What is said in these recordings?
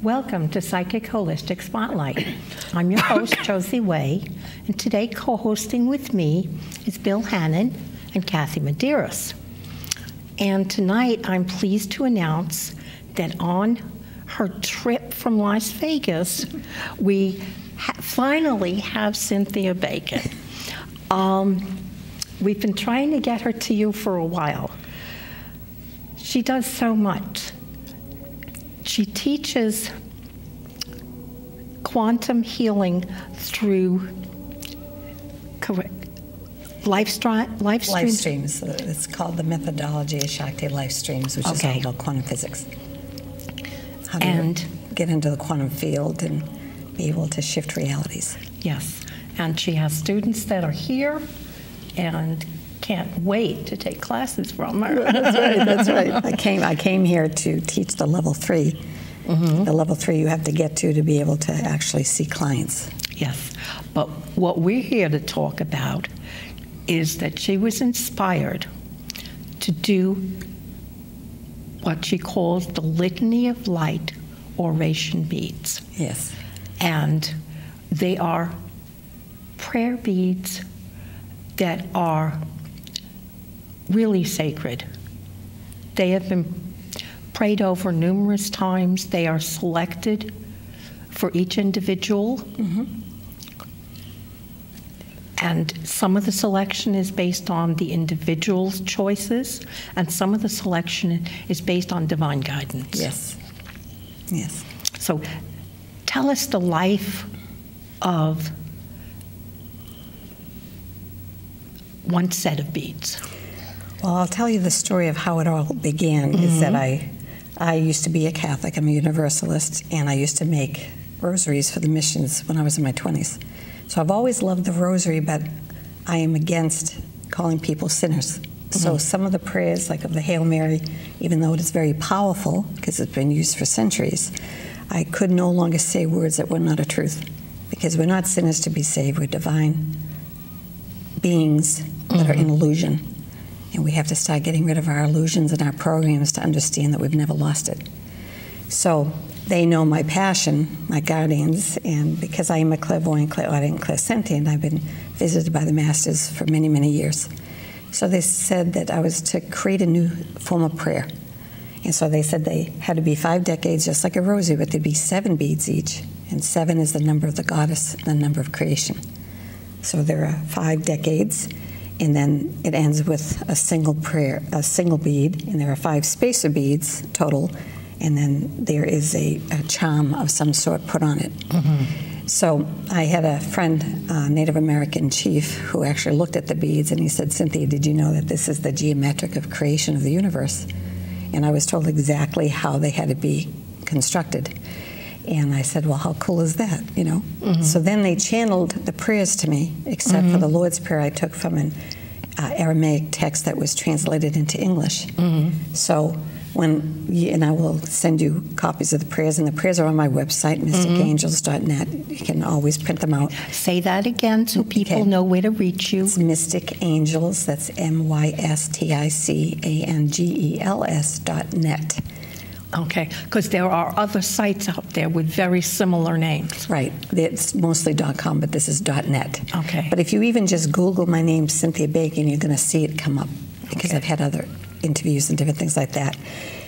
Welcome to Psychic Holistic Spotlight. I'm your host, Josie Way, and today co-hosting with me is Bill Hannon and Kathy Medeiros. And tonight I'm pleased to announce that on her trip from Las Vegas, we finally have Cynthia Bacon. We've been trying to get her to you for a while. She does so much. She teaches quantum healing through live streams. Live streams. It's called the methodology of Shakti live streams, which is all about quantum physics. How to get into the quantum field and be able to shift realities. Yes, and she has students that are here and can't wait to take classes from her. That's right. That's right. I came here to teach the level 3. Mm-hmm. The level 3 you have to get to be able to actually see clients. Yes, but what we're here to talk about is that she was inspired to do what she calls the litany of light oration beads. Yes. And they are prayer beads that are really sacred. They have been prayed over numerous times. They are selected for each individual. Mm-hmm. And some of the selection is based on the individual's choices, and some of the selection is based on divine guidance. Yes. Yes. So tell us the life of one set of beads. Well, I'll tell you the story of how it all began. Mm-hmm. Is that I used to be a Catholic. I'm a Universalist, and I used to make rosaries for the missions when I was in my 20s. So I've always loved the rosary, but I am against calling people sinners. Mm-hmm. So some of the prayers, like of the Hail Mary, even though it is very powerful, because it's been used for centuries, I could no longer say words that were not a truth, because we're not sinners to be saved. We're divine beings that are in illusion. And we have to start getting rid of our illusions and our programs to understand that we've never lost it. So they know my passion, my guardians, and because I am a clairvoyant, clairaudient, clairsentient, I've been visited by the masters for many, many years. So they said that I was to create a new form of prayer. And so they said they had to be 5 decades, just like a rosary, but there'd be 7 beads each. And 7 is the number of the goddess, the number of creation. So there are 5 decades. And then it ends with a single prayer, a single bead, and there are 5 spacer beads total, and then there is a charm of some sort put on it. Mm-hmm. So I had a friend, Native American chief, who actually looked at the beads, and he said, "Cynthia, did you know that this is the geometric of creation of the universe?" And I was told exactly how they had to be constructed. And I said, well, how cool is that, you know? Mm-hmm. So then they channeled the prayers to me, except for the Lord's Prayer I took from an Aramaic text that was translated into English. Mm-hmm. So and I will send you copies of the prayers, and the prayers are on my website, mysticangels.net. You can always print them out. Say that again so people know where to reach you. It's Mystic Angels, that's mysticangels.net. Okay, because there are other sites out there with very similar names. Right. It's mostly .com, but this is .net. Okay. But if you even just Google my name, Cynthia Bacon, you're going to see it come up, because I've had other interviews and different things like that.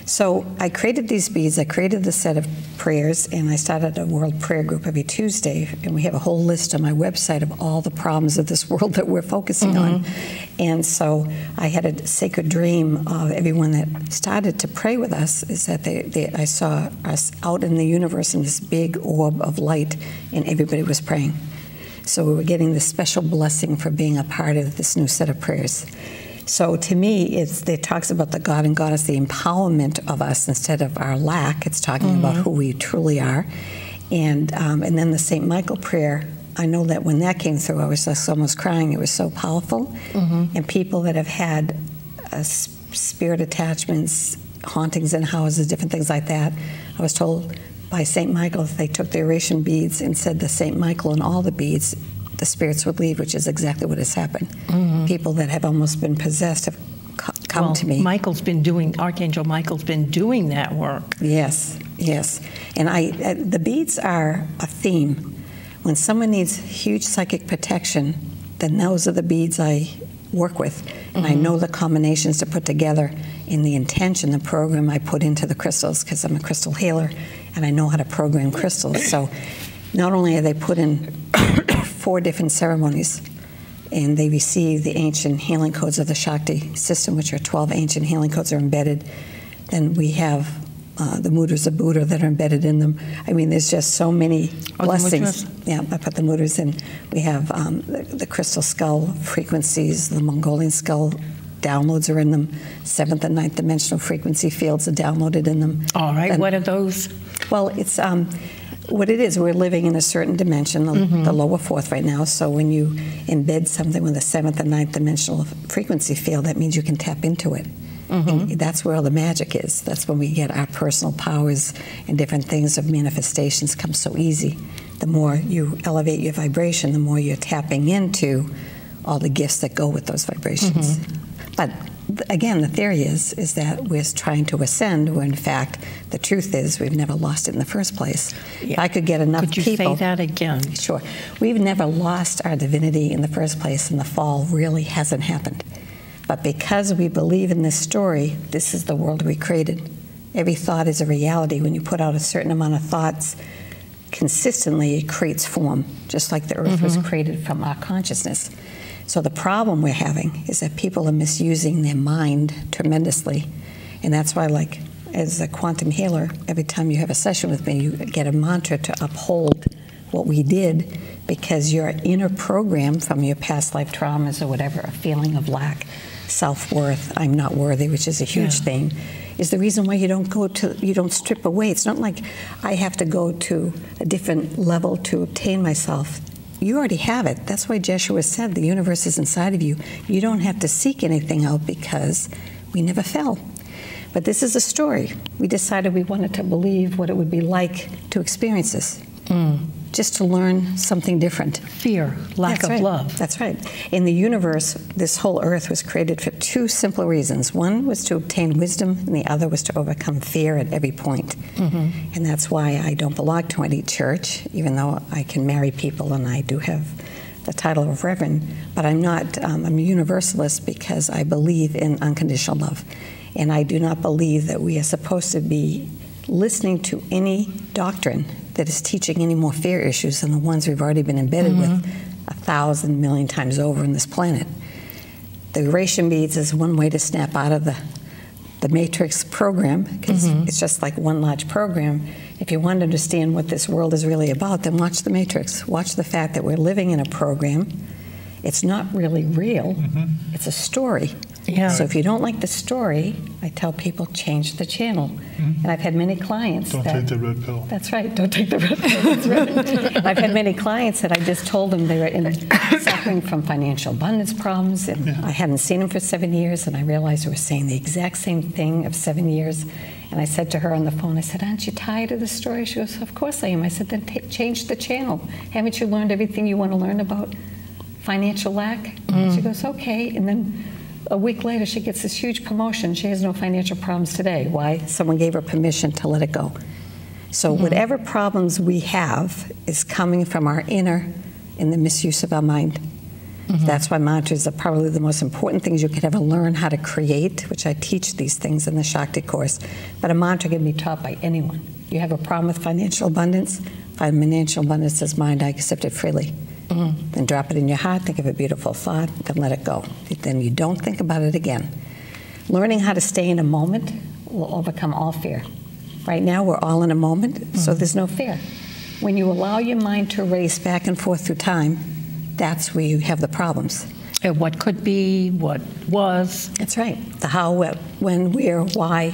So I created these beads. I created the set of prayers, and I started a world prayer group every Tuesday, and we have a whole list on my website of all the problems of this world that we're focusing on. And so I had a sacred dream of everyone that started to pray with us, is that I saw us out in the universe in this big orb of light, and everybody was praying. So we were getting this special blessing for being a part of this new set of prayers. So to me, it talks about the God and Goddess, the empowerment of us instead of our lack. It's talking about who we truly are. And then the St. Michael prayer, I know that when that came through, I was just almost crying. It was so powerful. And people that have had spirit attachments, hauntings in houses, different things like that, I was told by St. Michael, if they took the oration beads and said the St. Michael on all the beads, the spirits would leave, which is exactly what has happened. People that have almost been possessed have come to me. Archangel Michael's been doing that work. Yes. Yes, and the beads are a theme. When someone needs huge psychic protection, then those are the beads I work with, and I know the combinations to put together and the intention, the program I put into the crystals, because I'm a crystal healer and I know how to program crystals. So not only are they put in 4 different ceremonies, and they receive the ancient healing codes of the Shakti system, which are 12 ancient healing codes are embedded. Then we have the mudras of Buddha that are embedded in them. I mean, there's just so many blessings. Yeah, I put the mudras in. We have the crystal skull frequencies, the Mongolian skull downloads are in them. 7th and 9th dimensional frequency fields are downloaded in them. All right, and, what are those? Well, it's what it is, we're living in a certain dimension, the lower 4th right now, so when you embed something with a 7th and 9th dimensional frequency field, that means you can tap into it. And that's where all the magic is. That's when we get our personal powers and different things of manifestations come so easy. The more you elevate your vibration, the more you're tapping into all the gifts that go with those vibrations. But again, the theory is that we're trying to ascend, when in fact the truth is we've never lost it in the first place. Yeah. If I could get enough people. Could you say that again? Sure. We've never lost our divinity in the first place, and the fall really hasn't happened. But because we believe in this story, this is the world we created. Every thought is a reality. When you put out a certain amount of thoughts consistently, it creates form, just like the earth was created from our consciousness. So the problem we're having is that people are misusing their mind tremendously. And that's why, like, as a quantum healer, every time you have a session with me, you get a mantra to uphold what we did, because your inner program from your past life traumas or whatever, a feeling of lack, self-worth, I'm not worthy, which is a huge thing, is the reason why you don't strip away. It's not like I have to go to a different level to obtain myself. You already have it. That's why Jeshua said the universe is inside of you. You don't have to seek anything out, because we never fell. But this is a story. We decided we wanted to believe what it would be like to experience this. Just to learn something different. Fear, lack of love. That's right. In the universe, this whole earth was created for 2 simple reasons. One was to obtain wisdom, and the other was to overcome fear at every point. And that's why I don't belong to any church, even though I can marry people and I do have the title of Reverend. But I'm not, I'm a universalist because I believe in unconditional love. And I do not believe that we are supposed to be listening to any doctrine that is teaching any more fear issues than the ones we've already been embedded with 1,000 million times over on this planet. The Eurasian beads is one way to snap out of the matrix program, because it's just like one large program. If you want to understand what this world is really about, then watch the matrix. Watch the fact that we're living in a program. It's not really real. It's a story. Yeah. So if you don't like the story, I tell people, change the channel. And I've had many clients Don't take the red pill. That's right, don't take the red pill. That's right. I've had many clients that I just told them they were suffering from financial abundance problems, and I hadn't seen them for 7 years, and I realized they were saying the exact same thing of 7 years. And I said to her on the phone, I said, aren't you tired of the story? She goes, of course I am. I said, then change the channel. Haven't you learned everything you want to learn about financial lack? She goes, okay. And then a week later, she gets this huge promotion. She has no financial problems today. Why? Someone gave her permission to let it go. So whatever problems we have is coming from our inner and the misuse of our mind. That's why mantras are probably the most important things you could ever learn how to create, which I teach these things in the Shakti course. But a mantra can be taught by anyone. You have a problem with financial abundance is mine, I accept it freely. Then drop it in your heart, think of a beautiful thought, then let it go. Then you don't think about it again. Learning how to stay in a moment will overcome all fear. Right now, we're all in a moment, so there's no fear. When you allow your mind to race back and forth through time, that's where you have the problems. What could be, what was. That's right. The how, what, when, where, why.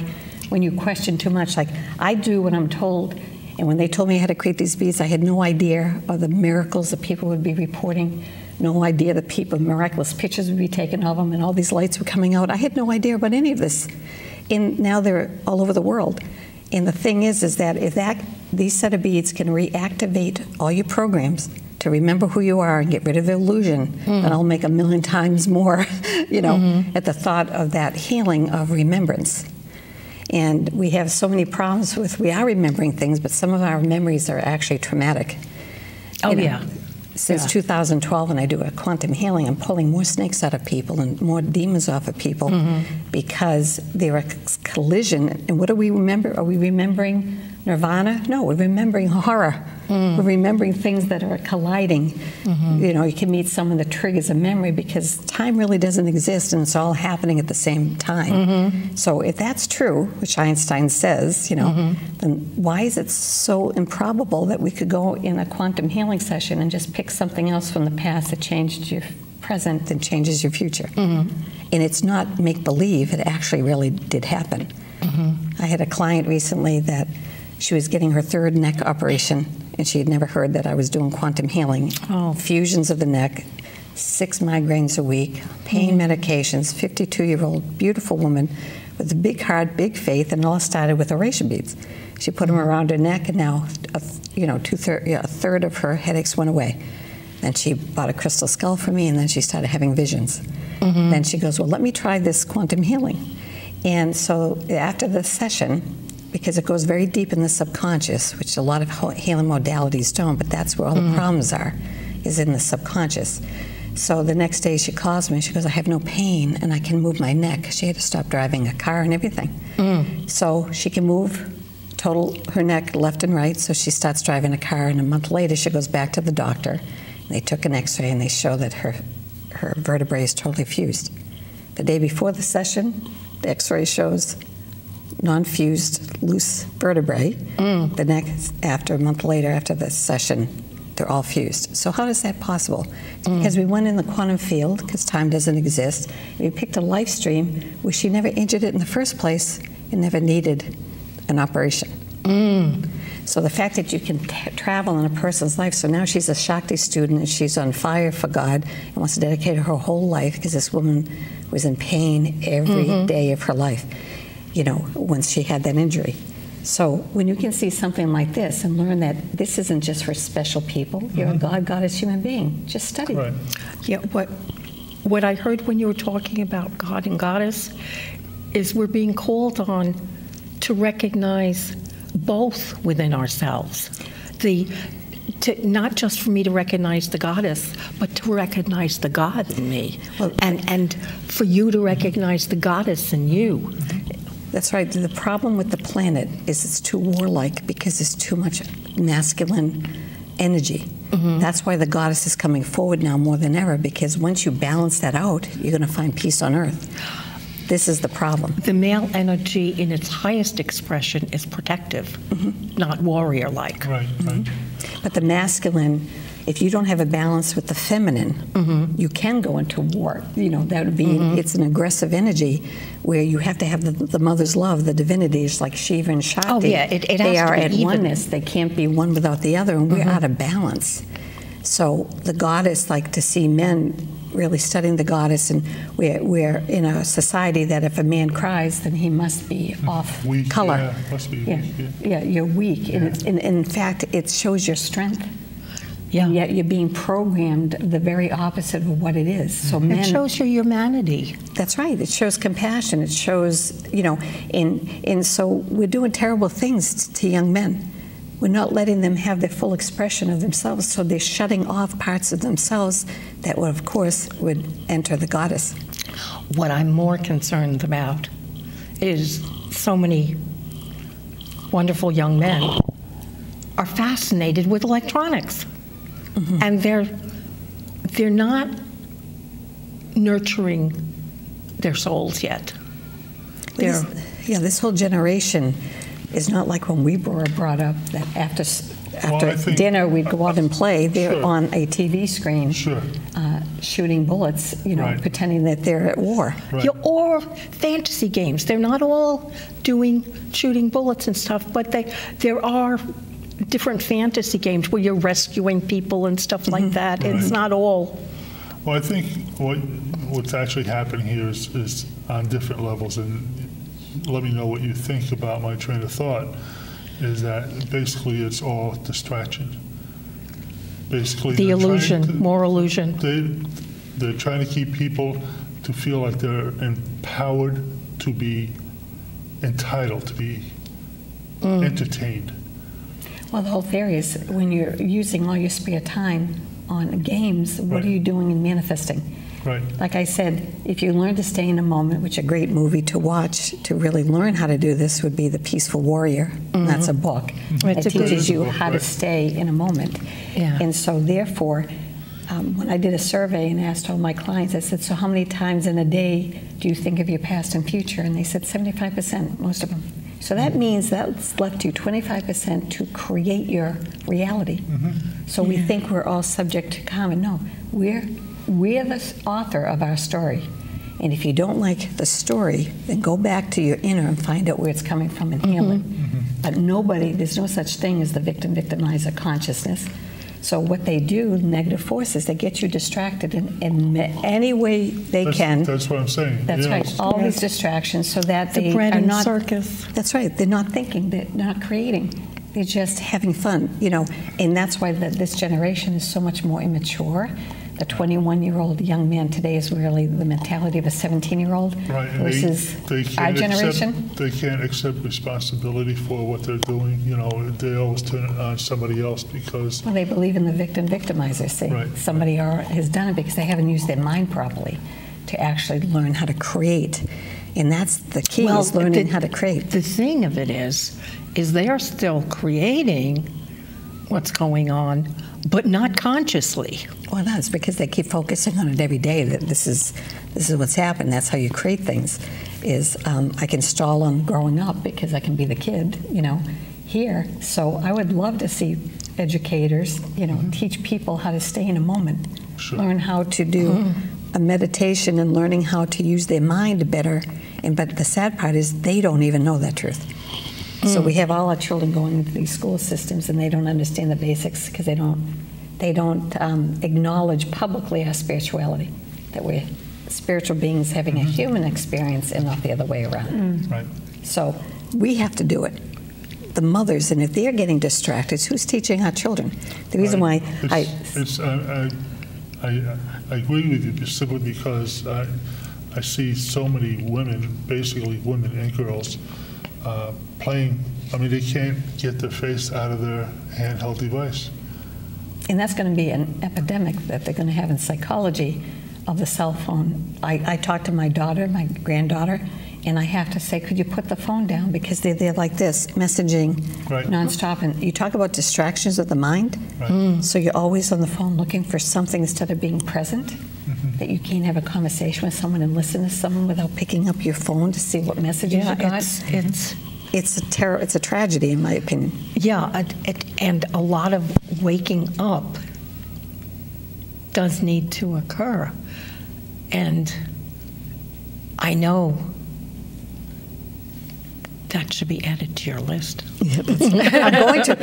When you question too much, like I do what I'm told. And when they told me how to create these beads, I had no idea of the miracles that people would be reporting, no idea that people, miraculous pictures would be taken of them, and all these lights were coming out. I had no idea about any of this. And now they're all over the world. And the thing is that if these set of beads can reactivate all your programs to remember who you are and get rid of illusion, then I'll make 1,000,000 times more, you know, at the thought of that healing of remembrance. And we have so many problems with, we are remembering things, but some of our memories are actually traumatic. Oh, You know, yeah. Since 2012, when I do a quantum healing, I'm pulling more snakes out of people and more demons off of people because they're a collision. And what do we remember? Are we remembering nirvana? No, we're remembering horror. We're remembering things that are colliding. You know, you can meet someone that triggers a memory because time really doesn't exist and it's all happening at the same time. So if that's true, which Einstein says, you know, then why is it so improbable that we could go in a quantum healing session and just pick something else from the past that changed your present and changes your future? And it's not make-believe, it actually really did happen. I had a client recently that she was getting her 3rd neck operation, and she had never heard that I was doing quantum healing. Fusions of the neck, 6 migraines a week, pain medications, 52-year-old, beautiful woman with a big heart, big faith, and it all started with oration beads. She put them around her neck, and now, a third of her headaches went away. Then she bought a crystal skull for me, and then she started having visions. Then she goes, well, let me try this quantum healing. And so after the session, because it goes very deep in the subconscious, which a lot of healing modalities don't, but that's where all the problems are, is in the subconscious. So the next day she calls me, she goes, I have no pain and I can move my neck. She had to stop driving a car and everything. So she can move her neck left and right, so she starts driving a car, and a month later she goes back to the doctor. They took an x-ray and they show that her vertebrae is totally fused. The day before the session, the x-ray shows non-fused, loose vertebrae. The next, a month later, after the session, they're all fused. So how is that possible? It's because we went in the quantum field, because time doesn't exist. We picked a life stream where she never injured it in the first place and never needed an operation. So the fact that you can travel in a person's life, so now she's a Shakti student and she's on fire for God and wants to dedicate her whole life, because this woman was in pain every day of her life, you know, once she had that injury. So when you can see something like this and learn that this isn't just for special people, you're a God, goddess, human being, just study. Right. Yeah, what I heard when you were talking about God and goddess is we're being called on to recognize both within ourselves. Not just for me to recognize the goddess, but to recognize the God in me, and for you to recognize the goddess in you. That's right. The problem with the planet is it's too warlike because there's too much masculine energy. That's why the goddess is coming forward now more than ever, because once you balance that out, you're going to find peace on earth. This is the problem. The male energy in its highest expression is protective, not warrior-like. Right, right. But the masculine, if you don't have a balance with the feminine, you can go into war. You know, that would be, it's an aggressive energy where you have to have the mother's love, the divinities like Shiva and Shakti. Oh, yeah, it has they to are be at even. oneness. They can't be one without the other, and we're out of balance. So the goddess, like to see men really studying the goddess, and we're in a society that if a man cries, then he must be off Weak, color. yeah, must be weak, Yeah, you're weak. Yeah. And in fact, it shows your strength. Yeah. And yet you're being programmed the very opposite of what it is. So men, It shows your humanity. that's right. It shows compassion. It shows, you know, and so we're doing terrible things to young men. We're not letting them have their full expression of themselves, so they're shutting off parts of themselves that would, of course, would enter the goddess. What I'm more concerned about is so many wonderful young men are fascinated with electronics. And they're not nurturing their souls yet. This whole generation is not like when we were brought up, that after dinner we'd go out and play. They're on a TV screen, shooting bullets, you know, pretending that they're at war. Yeah, or fantasy games. They're not all shooting bullets and stuff, but there are different fantasy games where you're rescuing people and stuff like that. It's not all. Well, I think what's actually happening here is on different levels, and let me know what you think about my train of thought, is that basically it's all distraction. Basically, The illusion, more illusion. They're trying to keep people to feel like they're empowered to be entitled to be entertained. Well, the whole theory is when you're using all your spare time on games, what Right. are you doing in manifesting? Right. Like I said, if you learn to stay in a moment, which a great movie to watch to really learn how to do this would be The Peaceful Warrior. That's a book. It's It a good teaches you book, how to right. stay in a moment. Yeah. And so therefore, when I did a survey and asked all my clients, I said, so how many times in a day do you think of your past and future? And they said 75%, most of them. So that means that's left you 25% to create your reality. So we think we're all subject to karma. No, we're the author of our story. And if you don't like the story, then go back to your inner and find out where it's coming from and heal it. But there's no such thing as the victim-victimizer consciousness. So what they do, negative forces, they get you distracted in any way they can. That's what I'm saying. That's Yes. right. All these distractions so that The they bread are and not circus. That's right. They're not thinking. They're not creating. They're just having fun, And that's why this generation is so much more immature. The 21-year-old young man today is really the mentality of a 17-year-old Right, and versus they our can't generation. they can't accept responsibility for what they're doing. They always turn it on somebody else because Well, they believe in the victim-victimizer. Say Right. somebody has done it because they haven't used their mind properly to actually learn how to create. And that's the key, is learning how to create. The thing of it is they are still creating what's going on, but not consciously. Well, that's because they keep focusing on it every day, that this is what's happened. That's how you create things, is I can stall on growing up because I can be the kid, here. So I would love to see educators, teach people how to stay in a moment, Sure. learn how to do a meditation and learning how to use their mind better. But the sad part is they don't even know that truth. So we have all our children going into these school systems and they don't understand the basics because they don't acknowledge publicly our spirituality, that we're spiritual beings having a human experience and not the other way around. right. So we have to do it. The mothers, and if they're getting distracted, who's teaching our children? The reason why I agree with you simply because I see so many women, basically women and girls, playing. I mean, they can't get their face out of their handheld device. And that's going to be an epidemic that they're going to have in psychology of the cell phone. I talk to my daughter, my granddaughter, and I have to say, could you put the phone down? Because they're like this, messaging Right. nonstop. And you talk about distractions of the mind. Right. So you're always on the phone looking for something instead of being present. That you can't have a conversation with someone and listen to someone without picking up your phone to see what messages you got. It's a tragedy, in my opinion. Yeah, and a lot of waking up does need to occur. And I know that should be added to your list. Yeah, I'm going to.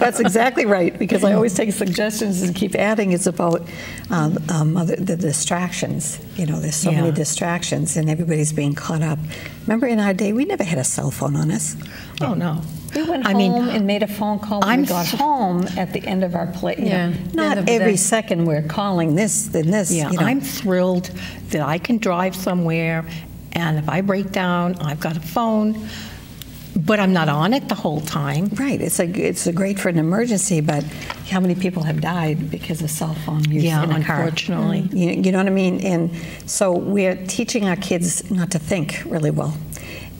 That's exactly right, because I always take suggestions and keep adding. It's about the distractions. There's so many distractions, and everybody's being caught up. Remember, in our day, we never had a cell phone on us. Oh, no. We went home and made a phone call when we got home at the end of our play. Not every second we're calling this, then this. Yeah, I'm thrilled that I can drive somewhere, and if I break down, I've got a phone. But I'm not on it the whole time. Right. It's great for an emergency, but how many people have died because of cell phone use in a car? Unfortunately. You know what I mean? And so we're teaching our kids not to think really well.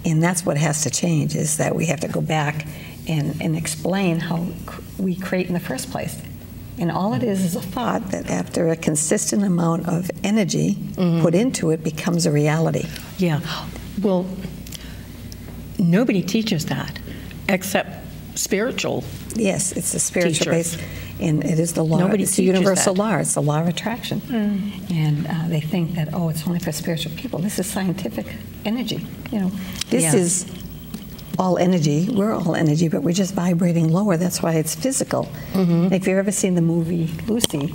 And that's what has to change, is that we have to go back and explain how we create in the first place. And all it is a thought that after a consistent amount of energy put into it becomes a reality. Yeah. Well, nobody teaches that except spiritual. Yes, it's a spiritual teachers. base, and it is the law. Nobody it's the teaches universal that. law. It's the law of attraction. And they think that, it's only for spiritual people. This is scientific energy. This is all energy. We're all energy, but we're just vibrating lower. That's why it's physical. If you've ever seen the movie Lucy,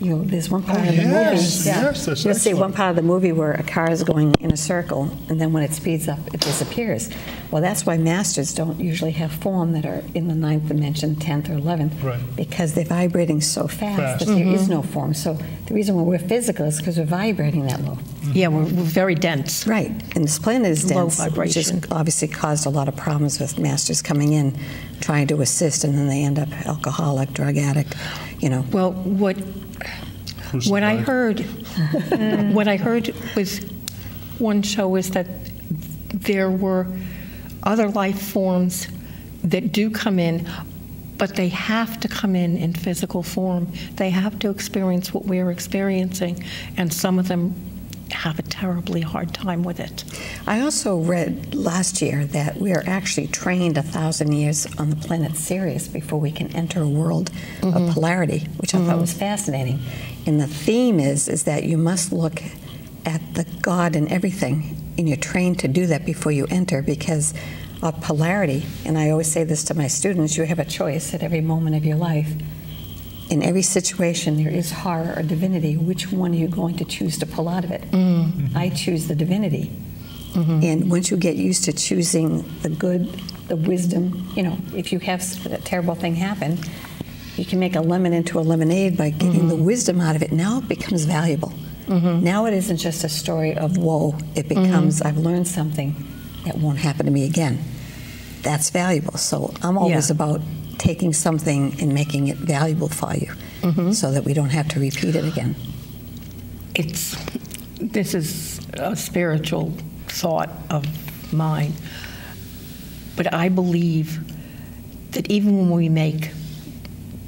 there's one part of the movie. Yes, that's You'll see excellent. one part of the movie where a car is going in a circle, and then when it speeds up, it disappears. Well, that's why masters don't usually have form that are in the 9th dimension, 10th or 11th, Right. because they're vibrating so fast that there is no form. So the reason why we're physical is because we're vibrating that low. Yeah, we're very dense. Right, and this planet is Low dense, which vibration. has obviously caused a lot of problems with masters coming in, trying to assist, and then they end up alcoholic, drug addict, you know. Well, what I heard, what I heard with one show is that there were other life forms that do come in, but they have to come in physical form. They have to experience what we're experiencing, and some of them have a terribly hard time with it. I also read last year that we are actually trained 1,000 years on the planet Sirius before we can enter a world of polarity, which I thought was fascinating. And the theme is that you must look at the God in everything, and you're trained to do that before you enter, because of polarity. And I always say this to my students: you have a choice at every moment of your life. In every situation, there is horror or divinity. Which one are you going to choose to pull out of it? I choose the divinity. And once you get used to choosing the good, the wisdom, you know, if you have a terrible thing happen, you can make a lemon into a lemonade by getting the wisdom out of it. Now it becomes valuable. Now it isn't just a story of woe. It becomes, I've learned something that won't happen to me again. That's valuable. So I'm always about taking something and making it valuable for you, so that we don't have to repeat it again. This is a spiritual thought of mine, but I believe that even when we make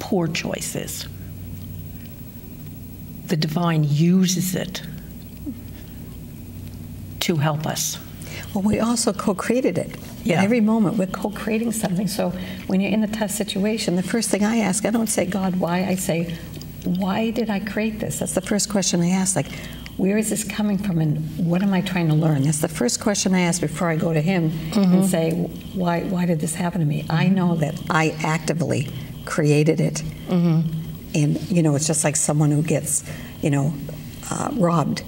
poor choices, the divine uses it to help us. Well, we also co-created it. Yeah. Every moment we're co-creating something. So when you're in a tough situation, the first thing I ask, I don't say, God, why? I say, why did I create this? That's the first question I ask. Like, where is this coming from, and what am I trying to learn? That's the first question I ask before I go to him and say, why did this happen to me? I know that I actively created it. And, you know, it's just like someone who gets, you know, robbed.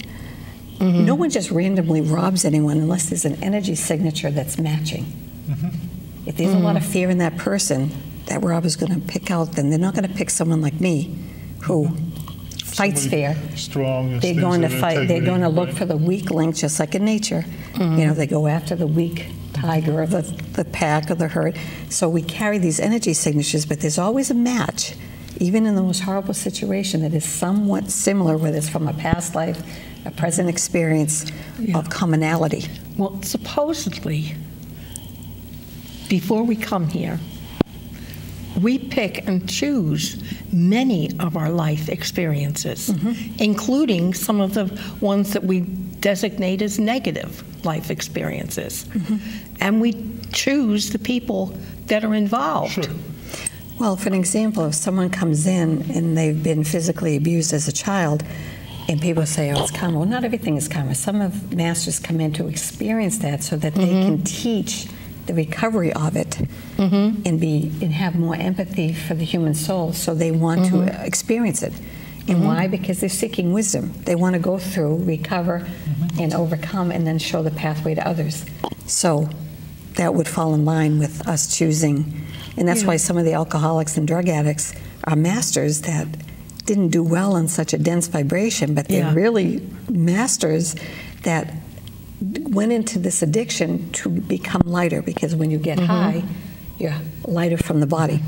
No one just randomly robs anyone unless there's an energy signature that's matching. If there's a lot of fear in that person, that robber's going to pick out, then they're not going to pick someone like me who fights fear. Strong. They're going to fight. They're going to look for the weak link, just like in nature. You know, they go after the weak tiger or the pack or the herd. So we carry these energy signatures, but there's always a match, even in the most horrible situation, that is somewhat similar, whether it's from a past life, a present experience of commonality. Well, supposedly, before we come here, we pick and choose many of our life experiences, including some of the ones that we designate as negative life experiences. And we choose the people that are involved. Sure. Well, for an example, if someone comes in and they've been physically abused as a child, and people say, oh, it's karma. Well, not everything is karma. Some of masters come in to experience that so that they can teach the recovery of it and have more empathy for the human soul, so they want to experience it. And why? Because they're seeking wisdom. They want to go through, recover, and overcome, and then show the pathway to others. So that would fall in line with us choosing. And that's why some of the alcoholics and drug addicts are masters that didn't do well in such a dense vibration, but they're really masters that went into this addiction to become lighter, because when you get high, you're lighter from the body.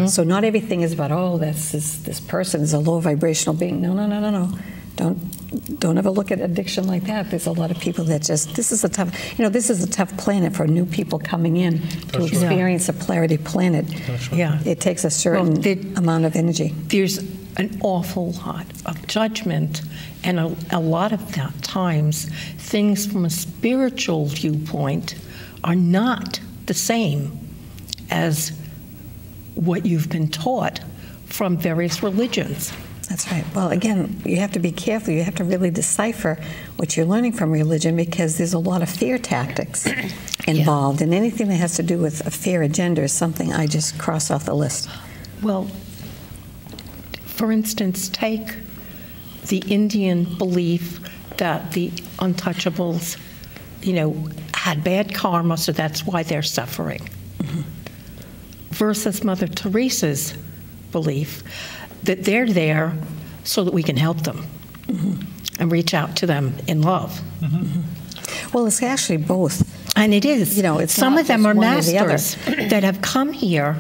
So not everything is about, oh, this person is a low vibrational being. No. Don't ever look at addiction like that. There's a lot of people that just, this is a tough planet for new people coming in to experience a polarity planet. It takes a certain amount of energy. There's an awful lot of judgment, and a lot of that times things from a spiritual viewpoint are not the same as what you've been taught from various religions. That's right. Well, again, you have to be careful. You have to really decipher what you're learning from religion, because there's a lot of fear tactics involved, and anything that has to do with a fear agenda is something I just cross off the list. Well, for instance, take the Indian belief that the untouchables, had bad karma, so that's why they're suffering, versus Mother Teresa's belief that they're there so that we can help them. and reach out to them in love. Well, it's actually both. And it is. You know, it's some not of them just are one or the other. masters that have come here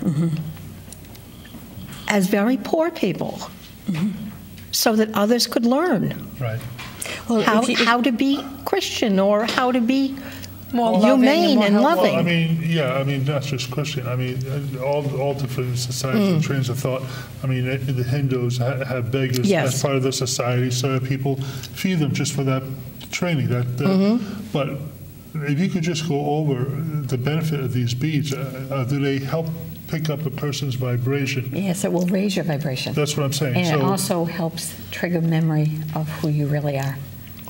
as very poor people, so that others could learn Right. Well, how to be Christian or how to be More loving humane and more loving. Well, I mean, yeah, I mean, not just Christian. I mean, all different societies and trains of thought. I mean, the Hindus have beggars Yes. as part of their society, so that people feed them just for that training. But if you could just go over the benefit of these beads, do they help pick up a person's vibration? Yes, it will raise your vibration. That's what I'm saying. And it So, also helps trigger memory of who you really are.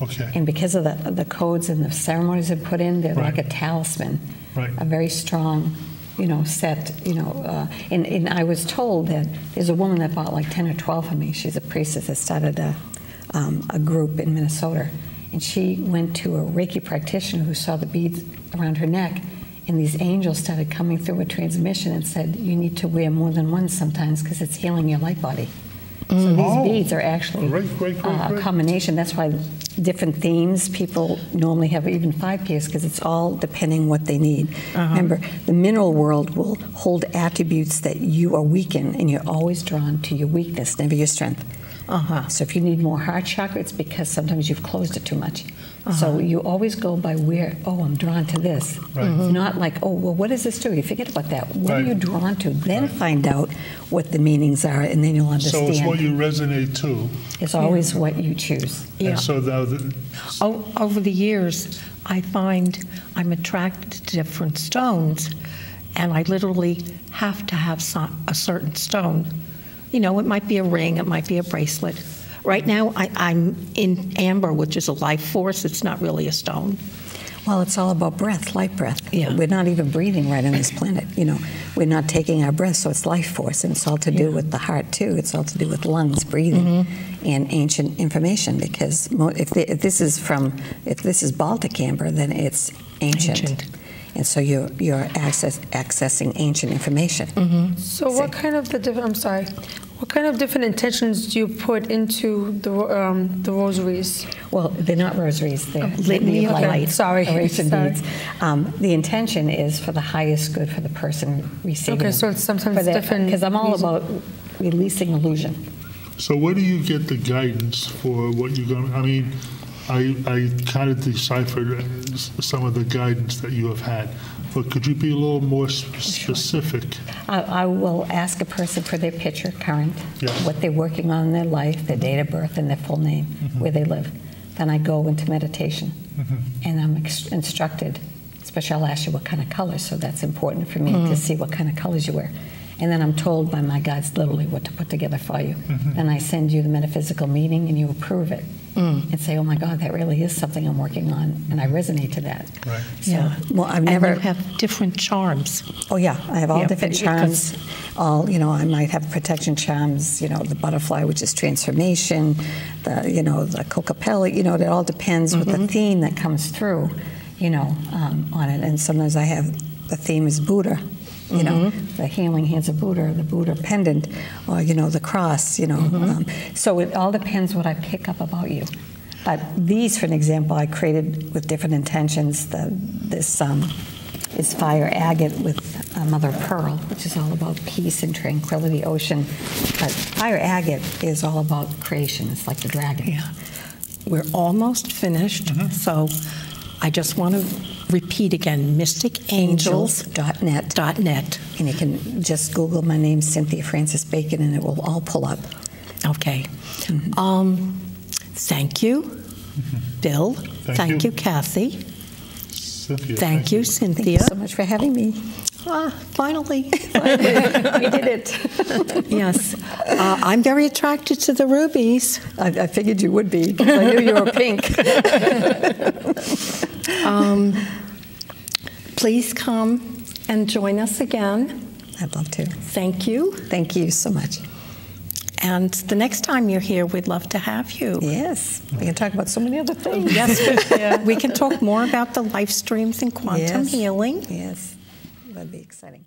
okay. And because of the codes and the ceremonies they put in, they're like a talisman, Right. a very strong, set. And I was told that there's a woman that bought like 10 or 12 of me. She's a priestess that started a group in Minnesota, and she went to a Reiki practitioner who saw the beads around her neck, and these angels started coming through a transmission and said, "You need to wear more than one sometimes because it's healing your light body." So these beads are actually Great. a combination. That's why different themes, people normally have even 5 pairs because it's all depending what they need. Remember, the mineral world will hold attributes that you are weak in, and you're always drawn to your weakness, never your strength. So if you need more heart chakra, it's because sometimes you've closed it too much. So you always go by where, I'm drawn to this. It's not like, well, what does this do? You forget about that. What are you drawn to? Then find out what the meanings are, and then you'll understand. So it's what you resonate to. It's always what you choose. Yeah. And so now Over the years, I find I'm attracted to different stones, and I literally have to have a certain stone. It might be a ring, it might be a bracelet. Right now, I'm in amber, which is a life force. It's not really a stone. Well, it's all about breath, light breath. Yeah. We're not even breathing right on this planet. We're not taking our breath, so it's life force, and it's all to do with the heart too. It's all to do with lungs, breathing, and ancient information. Because if this is Baltic amber, then it's ancient. And so you're accessing ancient information. So what kind of what kind of different intentions do you put into the rosaries? Well, they're not rosaries. They're Litany of light. Sorry. Oration beads. The intention is for the highest good for the person receiving. Okay, so it's sometimes different. Because I'm all about releasing illusion. So where do you get the guidance for what you're going to, I mean, I kind of deciphered some of the guidance that you have had, but could you be a little more specific? I will ask a person for their picture, current, Yes. what they're working on in their life, their date of birth, and their full name, where they live. Then I go into meditation, and I'm instructed, especially I'll ask you what kind of colors, so that's important for me to see what kind of colors you wear. And then I'm told by my guides literally what to put together for you. Then I send you the metaphysical meaning, and you approve it. And say, oh my God, that really is something I'm working on, and I resonate to that. Right. So, well, I've never. And you have different charms. Oh yeah, I have all different because- charms. I might have protection charms. The butterfly, which is transformation. The cocapelli. It all depends with the theme that comes through. On it, and sometimes I have the theme is Buddha. The healing hands of Buddha, the Buddha pendant, or the cross. So it all depends what I pick up about you. But these, for an example, I created with different intentions. This is fire agate with mother of pearl, which is all about peace and tranquility, ocean. But fire agate is all about creation. It's like the dragon. Yeah. We're almost finished, so I just want to repeat again, mysticangels.net. And you can just Google my name, Cynthia Francis Bacon, and it will all pull up. Okay. Thank you, Bill. Thank you, Kathy. Cynthia, Thank you, Thank Cynthia. you so much for having me. Finally. We did it. Yes. I'm very attracted to the rubies. I figured you would be, because I knew you were pink. Please come and join us again. I'd love to. Thank you. Thank you so much. And the next time you're here, we'd love to have you. Yes, we can talk about so many other things. Yes, we can talk more about the life streams and quantum healing. Yes, that'd be exciting.